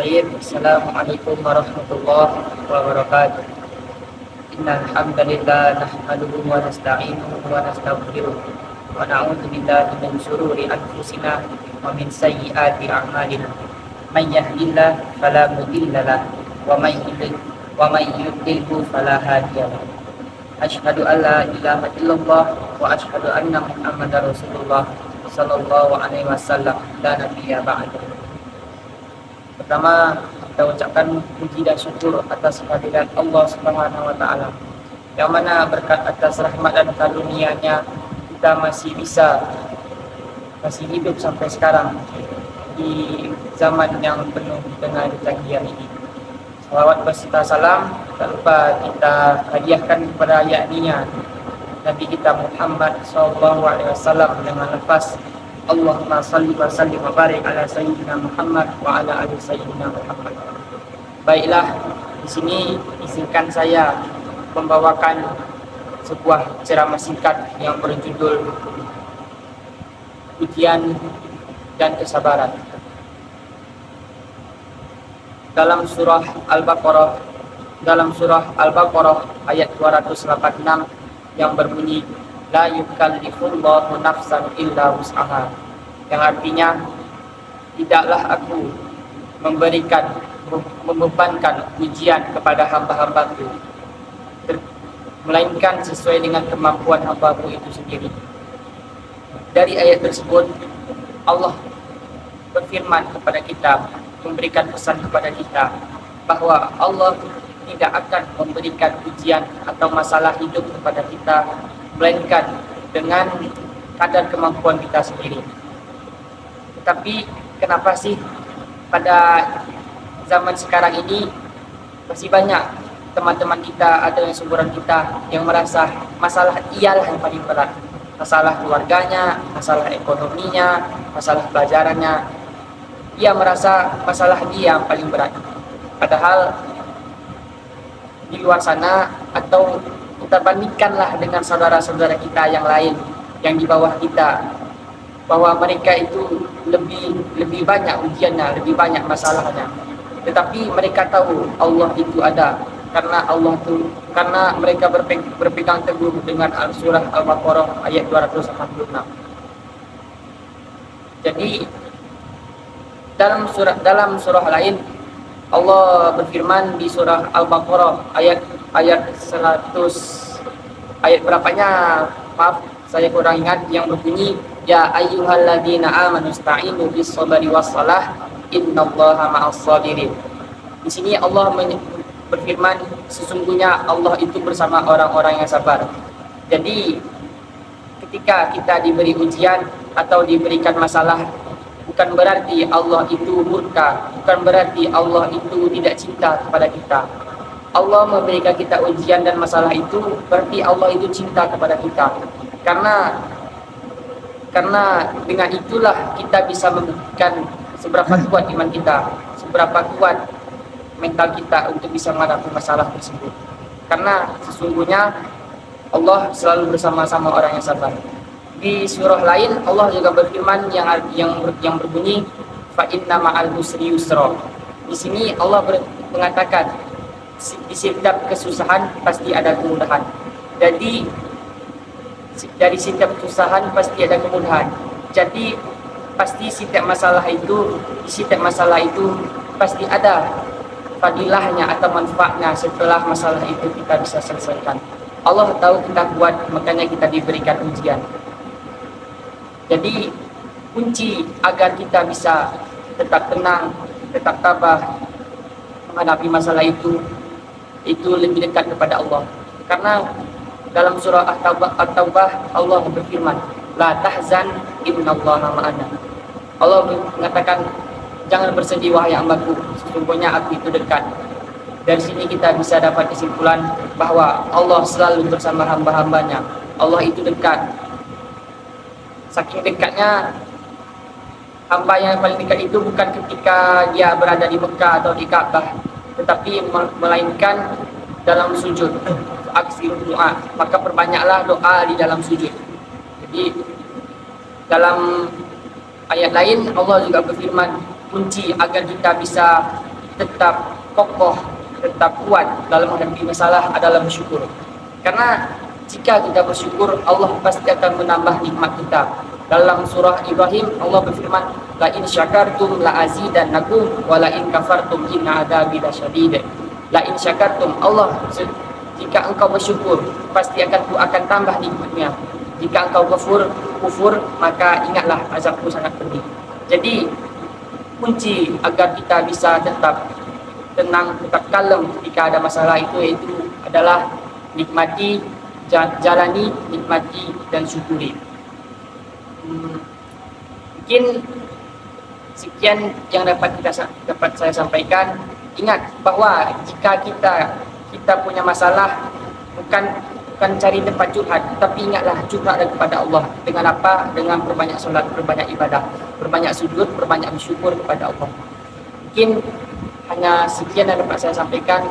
Baik, Assalamualaikum warahmatullahi wabarakatuh. Innal hamdalillah nahmaduhu wa nasta'inuhu wa nastaghfiruh wa na'udzu billahi min shururi anfusina wa min sayyiati a'malina. May yahdihillahu fala mudilla lahu wa may yudlilhu fala hadiya lahu. Asyhadu an la ilaha illallah wa asyhadu anna Muhammadar Rasulullah sallallahu alaihi wasallam la nabiyya ba'da. Pertama, kita ucapkan puji dan syukur atas kehadiran Allah Subhanahu wa taala. Yang mana berkat atas rahmat dan karunia-Nya kita masih hidup sampai sekarang di zaman yang penuh dengan kecanggihan ini. Salawat beserta salam tak lupa kita hadiahkan kepada yakninya Nabi kita Muhammad SAW dengan lafaz Allahumma salli wa sallim wa barik ala sayyidina Muhammad wa ala ali sayyidina Muhammad. Baiklah, di sini izinkan saya membawakan sebuah ceramah singkat yang berjudul Ujian dan Kesabaran. Dalam surah Al-Baqarah ayat 286 yang berbunyi la yukallifullahu nafsan illa wus'aha, yang artinya tidaklah aku membebankan ujian kepada hamba-hambaku melainkan sesuai dengan kemampuan hambaku itu sendiri. Dari ayat tersebut Allah berfirman kepada kita, memberikan pesan kepada kita bahwa Allah tidak akan memberikan ujian atau masalah hidup kepada kita melainkan dengan kadar kemampuan kita sendiri. Tetapi kenapa sih pada zaman sekarang ini masih banyak teman-teman kita atau yang seumuran kita yang merasa masalah ialah yang paling berat, masalah keluarganya, masalah ekonominya, masalah pelajarannya, ia merasa masalah dia yang paling berat. Padahal di luar sana, atau kita bandingkanlah dengan saudara-saudara kita yang lain yang di bawah kita, bahwa mereka itu lebih banyak ujiannya, lebih banyak masalahnya. Tetapi mereka tahu Allah itu ada karena mereka berpegang teguh dengan surah Al-Baqarah ayat 286. Jadi dalam surah lain Allah berfirman di surah Al-Baqarah ayat 100, ayat berapanya maaf saya kurang ingat, yang berbunyi ya ayyuhalladzina amanu ista'inu bis-sabri was-salah innallaha ma'as sabirin. Di sini Allah berfirman sesungguhnya Allah itu bersama orang-orang yang sabar. Jadi ketika kita diberi ujian atau diberikan masalah, bukan berarti Allah itu murka, bukan berarti Allah itu tidak cinta kepada kita. Allah memberikan kita ujian dan masalah itu berarti Allah itu cinta kepada kita. Karena dengan itulah kita bisa membuktikan seberapa kuat iman kita, seberapa kuat mental kita untuk bisa menghadapi masalah tersebut. Karena sesungguhnya Allah selalu bersama-sama orang yang sabar. Di surah lain Allah juga berfirman yang berbunyi fa inna ma'al usri yusra. Di sini Allah mengatakan di setiap kesusahan pasti ada kemudahan. Jadi dari setiap kesusahan pasti ada kemudahan. Jadi pasti di setiap masalah itu pasti ada fadilahnya atau manfaatnya setelah masalah itu kita bisa selesaikan. Allah tahu kita kuat, makanya kita diberikan ujian. Jadi kunci agar kita bisa tetap tenang, tetap tabah menghadapi masalah itu lebih dekat kepada Allah. Karena dalam surah At-Taubah Allah berfirman, la tahzan innallaha ma'ana. Allah mengatakan jangan bersedih wahai hambaku, sesungguhnya aku itu dekat. Dari sini kita bisa dapat kesimpulan bahwa Allah selalu bersama hamba-hambanya. Allah itu dekat. Saking dekatnya, hamba yang paling dekat itu bukan ketika dia berada di Mekah atau di Ka'bah, tetapi melainkan dalam sujud. Aksi doa, maka perbanyaklah doa di dalam sujud. Jadi dalam ayat lain Allah juga berfirman, kunci agar kita bisa tetap kokoh, tetap kuat dalam menghadapi masalah adalah bersyukur. Karena jika kita bersyukur, Allah pasti akan menambah nikmat kita. Dalam surah Ibrahim, Allah berfirman, la in syakartum la azidannakum wa la in kafartum inna adzabi lasyadid. La in syakartum, Allah, jika engkau bersyukur, pasti aku akan tambah nikmatnya. Jika engkau kufur, maka ingatlah azabku sangat pedih. Jadi kunci agar kita bisa tetap tenang, tetap kalem ketika ada masalah itu, yaitu adalah nikmati, jalani, nikmati dan syukuri. Mungkin sekian yang dapat saya sampaikan. Ingat bahwa jika kita punya masalah, bukan cari tempat curhat, tapi ingatlah curhatlah kepada Allah. Dengan apa? Dengan berbanyak solat, berbanyak ibadah, berbanyak sujud, berbanyak bersyukur kepada Allah. Mungkin hanya sekian yang dapat saya sampaikan.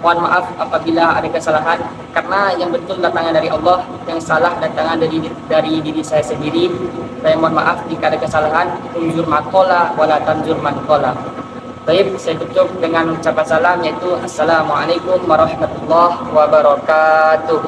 Mohon maaf apabila ada kesalahan, karena yang betul datangnya dari Allah, yang salah datangnya dari diri saya sendiri. Saya mohon maaf jika ada kesalahan. Unjur maqala wala tanjur man qala. Baik, saya tutup dengan ucapan salam, yaitu Assalamualaikum warahmatullahi wabarakatuh.